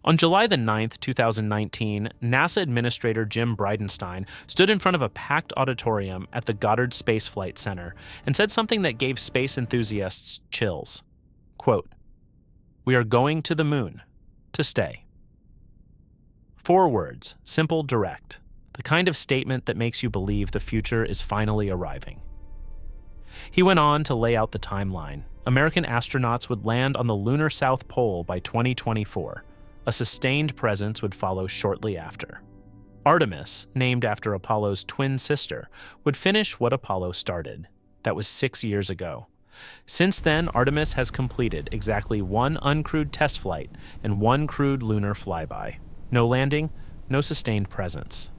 On July the 9th, 2019, NASA Administrator Jim Bridenstine stood in front of a packed auditorium at the Goddard Space Flight Center and said something that gave space enthusiasts chills. Quote, "We are going to the moon to stay." 4 words, simple, direct, the kind of statement that makes you believe the future is finally arriving. He went on to lay out the timeline. American astronauts would land on the lunar South Pole by 2024. A sustained presence would follow shortly after. Artemis, named after Apollo's twin sister, would finish what Apollo started. That was 6 years ago. Since then, Artemis has completed exactly 1 uncrewed test flight and 1 crewed lunar flyby. No landing, no sustained presence.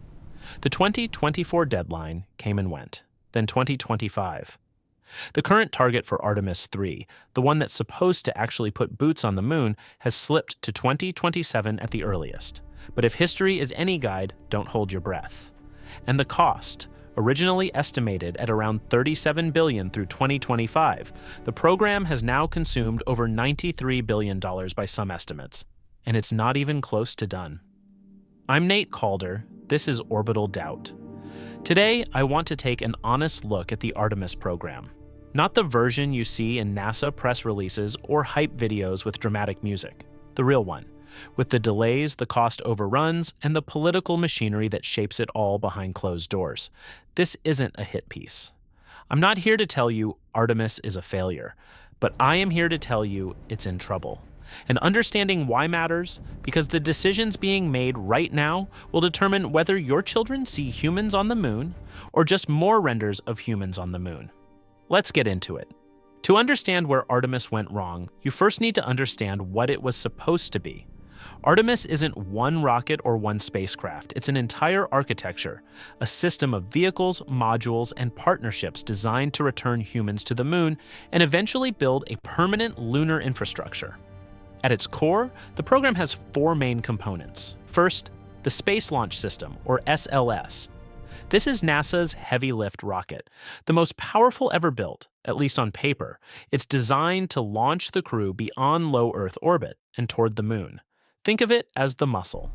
The 2024 deadline came and went, then 2025. The current target for Artemis 3, the one that's supposed to actually put boots on the moon, has slipped to 2027 at the earliest. But if history is any guide, don't hold your breath. And the cost, originally estimated at around $37 billion through 2025, the program has now consumed over $93 billion by some estimates. And it's not even close to done. I'm Nate Calder. This is Orbital Doubt. Today, I want to take an honest look at the Artemis program. Not the version you see in NASA press releases or hype videos with dramatic music. The real one, with the delays, the cost overruns, and the political machinery that shapes it all behind closed doors. This isn't a hit piece. I'm not here to tell you Artemis is a failure, but I am here to tell you it's in trouble. And understanding why matters, because the decisions being made right now will determine whether your children see humans on the moon or just more renders of humans on the moon. Let's get into it. To understand where Artemis went wrong, you first need to understand what it was supposed to be. Artemis isn't one rocket or one spacecraft. It's an entire architecture, a system of vehicles, modules, and partnerships designed to return humans to the moon and eventually build a permanent lunar infrastructure. At its core, the program has 4 main components. First, the Space Launch System, or SLS. This is NASA's heavy lift rocket, the most powerful ever built, at least on paper. It's designed to launch the crew beyond low Earth orbit and toward the moon. Think of it as the muscle.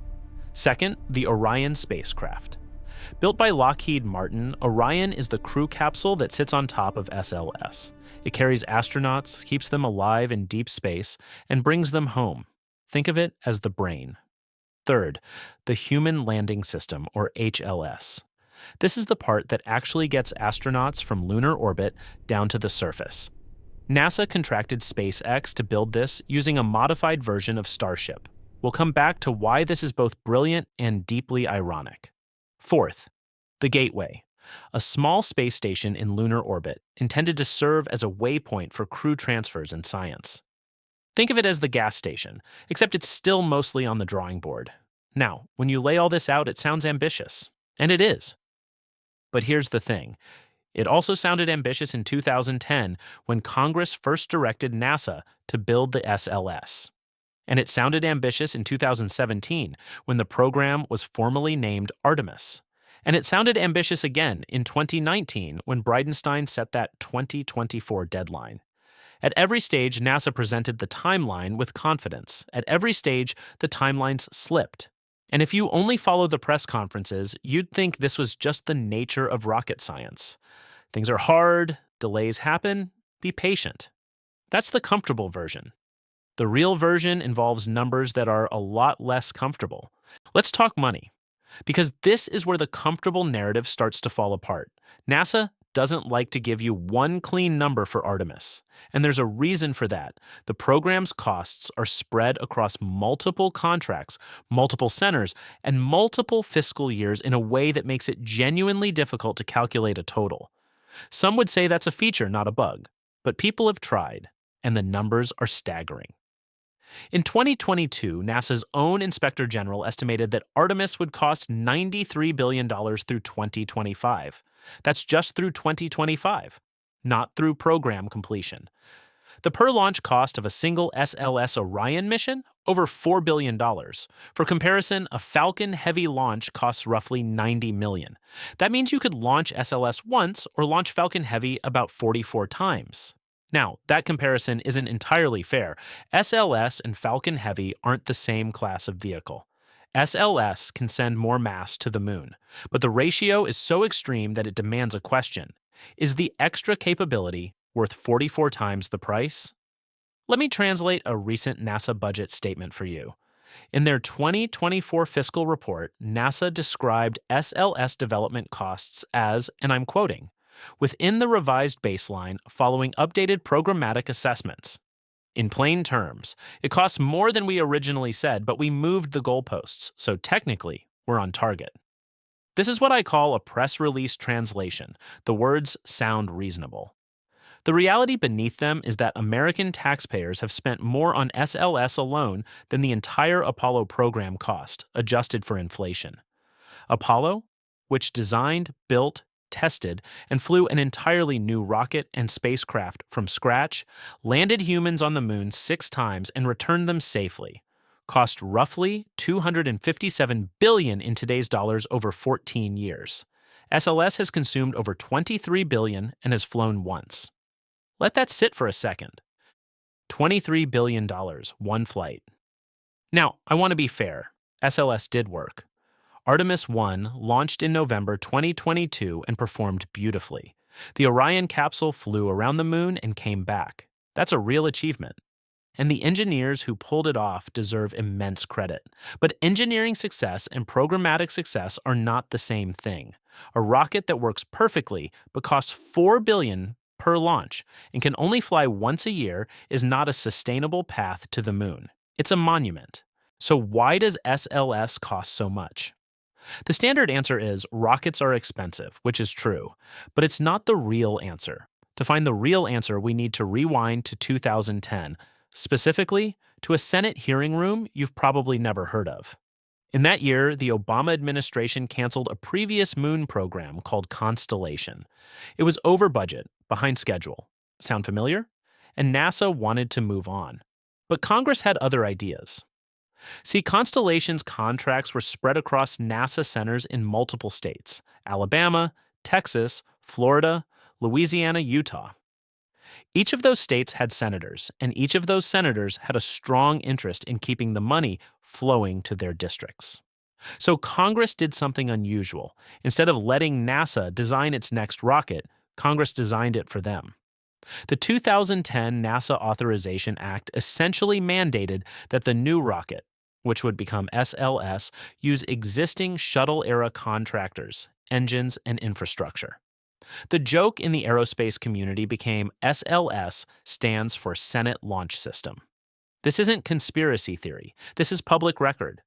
Second, the Orion spacecraft. Built by Lockheed Martin, Orion is the crew capsule that sits on top of SLS. It carries astronauts, keeps them alive in deep space, and brings them home. Think of it as the brain. Third, the Human Landing System, or HLS. This is the part that actually gets astronauts from lunar orbit down to the surface. NASA contracted SpaceX to build this using a modified version of Starship. We'll come back to why this is both brilliant and deeply ironic. Fourth, the Gateway, a small space station in lunar orbit intended to serve as a waypoint for crew transfers in science. Think of it as the gas station, except it's still mostly on the drawing board. Now, when you lay all this out, it sounds ambitious, and it is. But here's the thing. It also sounded ambitious in 2010 when Congress first directed NASA to build the SLS. And it sounded ambitious in 2017 when the program was formally named Artemis. And it sounded ambitious again in 2019 when Bridenstine set that 2024 deadline. At every stage, NASA presented the timeline with confidence. At every stage, the timelines slipped. And if you only follow the press conferences, you'd think this was just the nature of rocket science. Things are hard, delays happen, be patient. That's the comfortable version. The real version involves numbers that are a lot less comfortable. Let's talk money, because this is where the comfortable narrative starts to fall apart. NASA doesn't like to give you one clean number for Artemis, and there's a reason for that. The program's costs are spread across multiple contracts, multiple centers, and multiple fiscal years in a way that makes it genuinely difficult to calculate a total. Some would say that's a feature, not a bug, but people have tried, and the numbers are staggering. In 2022, NASA's own Inspector General estimated that Artemis would cost $93 billion through 2025. That's just through 2025, not through program completion. The per-launch cost of a single SLS Orion mission? Over $4 billion. For comparison, a Falcon Heavy launch costs roughly $90 million. That means you could launch SLS once or launch Falcon Heavy about 44 times. Now, that comparison isn't entirely fair. SLS and Falcon Heavy aren't the same class of vehicle. SLS can send more mass to the moon, but the ratio is so extreme that it demands a question. Is the extra capability worth 44 times the price? Let me translate a recent NASA budget statement for you. In their 2024 fiscal report, NASA described SLS development costs as, and I'm quoting, within the revised baseline following updated programmatic assessments. In plain terms, it costs more than we originally said, but we moved the goalposts, so technically, we're on target. This is what I call a press release translation. The words sound reasonable. The reality beneath them is that American taxpayers have spent more on SLS alone than the entire Apollo program cost, adjusted for inflation. Apollo, which designed, built, tested, and flew an entirely new rocket and spacecraft from scratch, landed humans on the moon 6 times and returned them safely, cost roughly $257 billion in today's dollars over 14 years. SLS has consumed over $23 billion and has flown once. Let that sit for a second. $23 billion, one flight. Now, I want to be fair. SLS did work. Artemis 1 launched in November 2022 and performed beautifully. The Orion capsule flew around the moon and came back. That's a real achievement. And the engineers who pulled it off deserve immense credit. But engineering success and programmatic success are not the same thing. A rocket that works perfectly but costs $4 billion per launch and can only fly once a year is not a sustainable path to the moon. It's a monument. So why does SLS cost so much? The standard answer is rockets are expensive, which is true, but it's not the real answer. To find the real answer, we need to rewind to 2010, specifically to a Senate hearing room you've probably never heard of. In that year, the Obama administration canceled a previous moon program called Constellation. It was over budget, behind schedule. Sound familiar? And NASA wanted to move on. But Congress had other ideas. See, Constellation's contracts were spread across NASA centers in multiple states: Alabama, Texas, Florida, Louisiana, Utah. Each of those states had senators, and each of those senators had a strong interest in keeping the money flowing to their districts. So Congress did something unusual. Instead of letting NASA design its next rocket, Congress designed it for them. The 2010 NASA Authorization Act essentially mandated that the new rocket, which would become SLS, use existing shuttle-era contractors, engines, and infrastructure. The joke in the aerospace community became SLS stands for Senate Launch System. This isn't conspiracy theory. This is public record.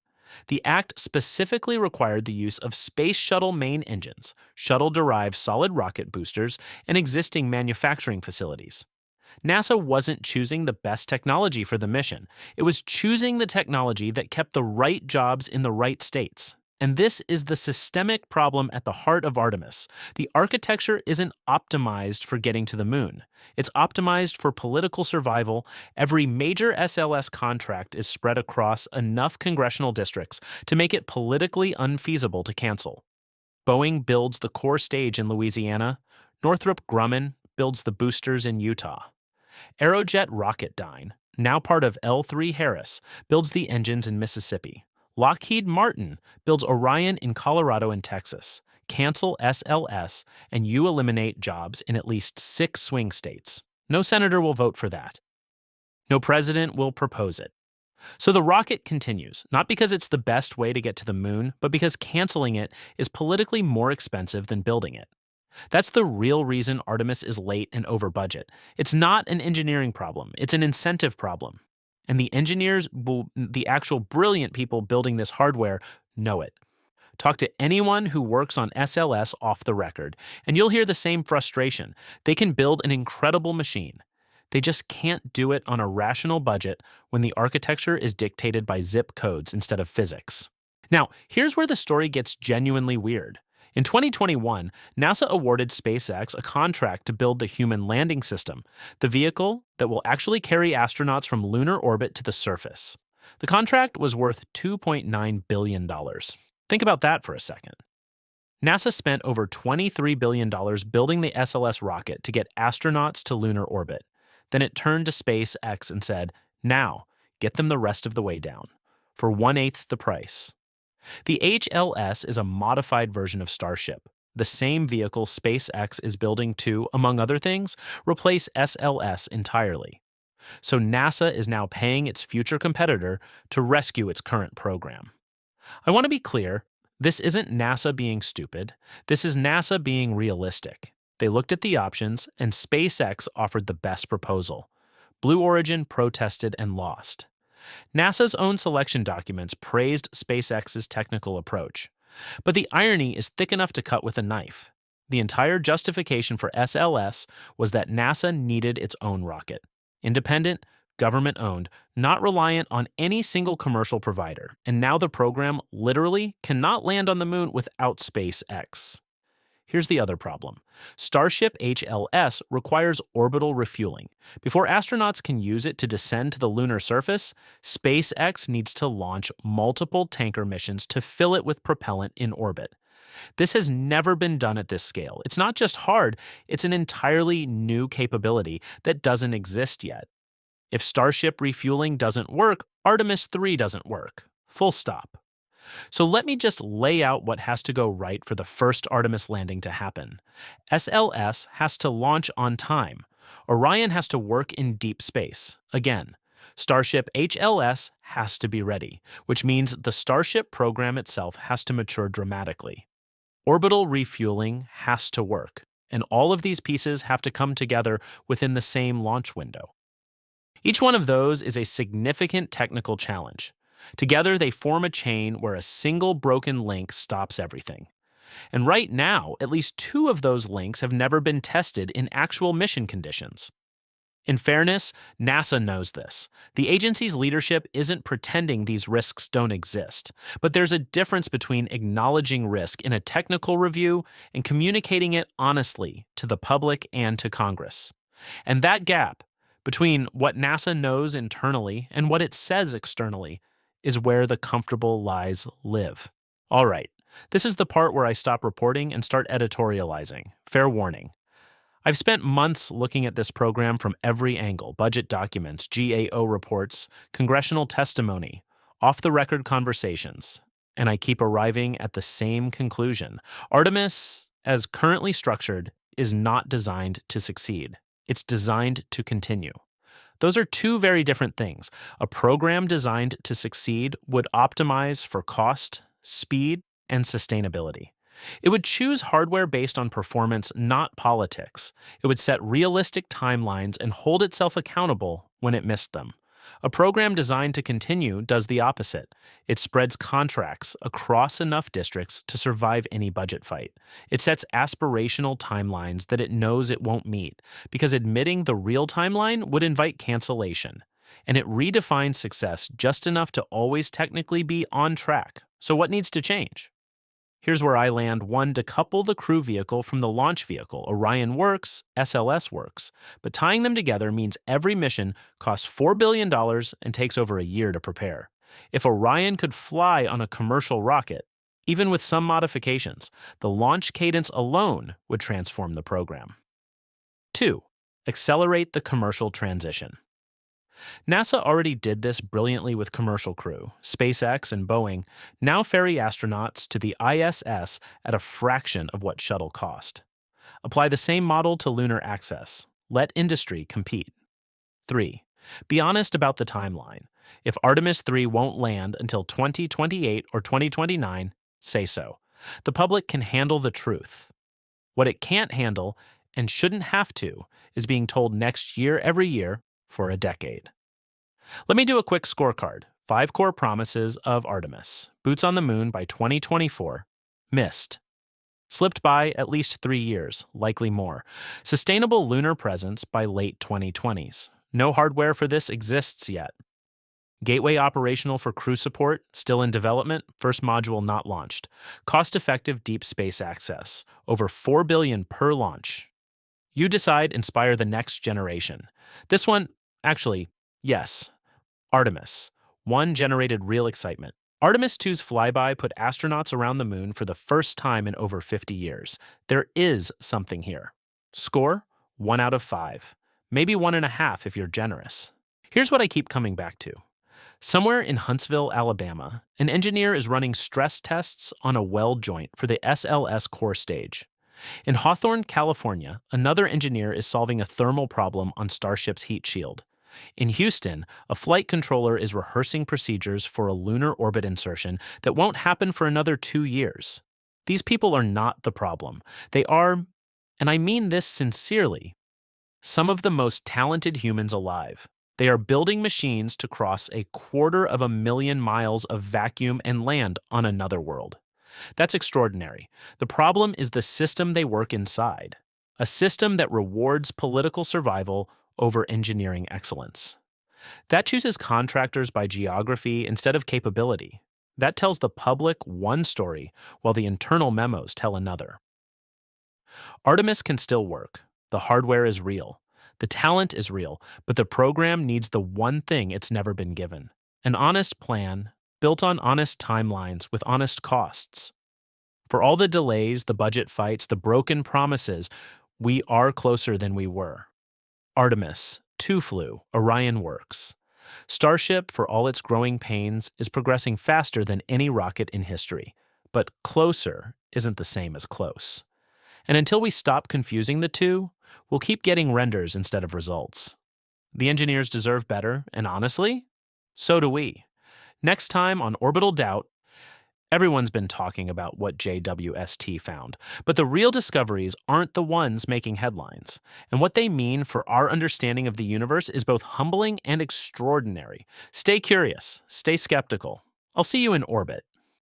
The act specifically required the use of space shuttle main engines, shuttle-derived solid rocket boosters, and existing manufacturing facilities. NASA wasn't choosing the best technology for the mission. It was choosing the technology that kept the right jobs in the right states. And this is the systemic problem at the heart of Artemis. The architecture isn't optimized for getting to the moon. It's optimized for political survival. Every major SLS contract is spread across enough congressional districts to make it politically unfeasible to cancel. Boeing builds the core stage in Louisiana. Northrop Grumman builds the boosters in Utah. Aerojet Rocketdyne, now part of L3 Harris, builds the engines in Mississippi. Lockheed Martin builds Orion in Colorado and Texas. Cancel SLS, and you eliminate jobs in at least 6 swing states. No senator will vote for that. No president will propose it. So the rocket continues, not because it's the best way to get to the moon, but because canceling it is politically more expensive than building it. That's the real reason Artemis is late and over budget. It's not an engineering problem, it's an incentive problem. And the engineers, the actual brilliant people building this hardware, know it. Talk to anyone who works on SLS off the record, and you'll hear the same frustration. They can build an incredible machine. They just can't do it on a rational budget when the architecture is dictated by zip codes instead of physics. Now, here's where the story gets genuinely weird. In 2021, NASA awarded SpaceX a contract to build the Human Landing System, the vehicle that will actually carry astronauts from lunar orbit to the surface. The contract was worth $2.9 billion. Think about that for a second. NASA spent over $23 billion building the SLS rocket to get astronauts to lunar orbit. Then it turned to SpaceX and said, now, get them the rest of the way down, for 1/8 the price. The HLS is a modified version of Starship, the same vehicle SpaceX is building to, among other things, replace SLS entirely. So NASA is now paying its future competitor to rescue its current program. I want to be clear, this isn't NASA being stupid, this is NASA being realistic. They looked at the options, and SpaceX offered the best proposal. Blue Origin protested and lost. NASA's own selection documents praised SpaceX's technical approach. But the irony is thick enough to cut with a knife. The entire justification for SLS was that NASA needed its own rocket. Independent, government-owned, not reliant on any single commercial provider, and now the program literally cannot land on the moon without SpaceX. Here's the other problem. Starship HLS requires orbital refueling. Before astronauts can use it to descend to the lunar surface, SpaceX needs to launch multiple tanker missions to fill it with propellant in orbit. This has never been done at this scale. It's not just hard, it's an entirely new capability that doesn't exist yet. If Starship refueling doesn't work, Artemis 3 doesn't work. Full stop. So let me just lay out what has to go right for the first Artemis landing to happen. SLS has to launch on time. Orion has to work in deep space. Again, Starship HLS has to be ready, which means the Starship program itself has to mature dramatically. Orbital refueling has to work, and all of these pieces have to come together within the same launch window. Each one of those is a significant technical challenge. Together, they form a chain where a single broken link stops everything. And right now, at least 2 of those links have never been tested in actual mission conditions. In fairness, NASA knows this. The agency's leadership isn't pretending these risks don't exist, but there's a difference between acknowledging risk in a technical review and communicating it honestly to the public and to Congress. And that gap between what NASA knows internally and what it says externally is where the comfortable lies live. All right, this is the part where I stop reporting and start editorializing. Fair warning. I've spent months looking at this program from every angle: budget documents, GAO reports, congressional testimony, off-the-record conversations, and I keep arriving at the same conclusion. Artemis, as currently structured, is not designed to succeed. It's designed to continue. Those are 2 very different things. A program designed to succeed would optimize for cost, speed, and sustainability. It would choose hardware based on performance, not politics. It would set realistic timelines and hold itself accountable when it missed them. A program designed to continue does the opposite. It spreads contracts across enough districts to survive any budget fight. It sets aspirational timelines that it knows it won't meet, because admitting the real timeline would invite cancellation. And it redefines success just enough to always technically be on track. So what needs to change? Here's where I land. 1, decouple the crew vehicle from the launch vehicle. Orion works, SLS works, but tying them together means every mission costs $4 billion and takes over a year to prepare. If Orion could fly on a commercial rocket, even with some modifications, the launch cadence alone would transform the program. 2, accelerate the commercial transition. NASA already did this brilliantly with commercial crew. SpaceX and Boeing now ferry astronauts to the ISS at a fraction of what shuttle cost. Apply the same model to lunar access. Let industry compete. 3, be honest about the timeline. If Artemis 3 won't land until 2028 or 2029, say so. The public can handle the truth. What it can't handle, and shouldn't have to, is being told next year every year for a decade. Let me do a quick scorecard. 5 core promises of Artemis. Boots on the moon by 2024. Missed. Slipped by at least 3 years, likely more. Sustainable lunar presence by late 2020s. No hardware for this exists yet. Gateway operational for crew support, still in development, first module not launched. Cost-effective deep space access, over $4 billion per launch. You decide, inspire the next generation. This one, actually, yes, Artemis. 1 generated real excitement. Artemis 2's flyby put astronauts around the moon for the first time in over 50 years. There is something here. Score, 1 out of 5. maybe 1.5 if you're generous. Here's what I keep coming back to. Somewhere in Huntsville, Alabama, an engineer is running stress tests on a weld joint for the SLS core stage. In Hawthorne, California, another engineer is solving a thermal problem on Starship's heat shield. In Houston, a flight controller is rehearsing procedures for a lunar orbit insertion that won't happen for another 2 years. These people are not the problem. They are, and I mean this sincerely, some of the most talented humans alive. They are building machines to cross 250,000 miles of vacuum and land on another world. That's extraordinary. The problem is the system they work inside, a system that rewards political survival over engineering excellence. That chooses contractors by geography instead of capability. That tells the public one story while the internal memos tell another. Artemis can still work. The hardware is real. The talent is real, but the program needs the one thing it's never been given: an honest plan built on honest timelines with honest costs. For all the delays, the budget fights, the broken promises, we are closer than we were. Artemis, Flew, Orion works. Starship, for all its growing pains, is progressing faster than any rocket in history. But closer isn't the same as close. And until we stop confusing the two, we'll keep getting renders instead of results. The engineers deserve better, and honestly, so do we. Next time on Orbital Doubt, everyone's been talking about what JWST found, but the real discoveries aren't the ones making headlines. And what they mean for our understanding of the universe is both humbling and extraordinary. Stay curious, stay skeptical. I'll see you in orbit.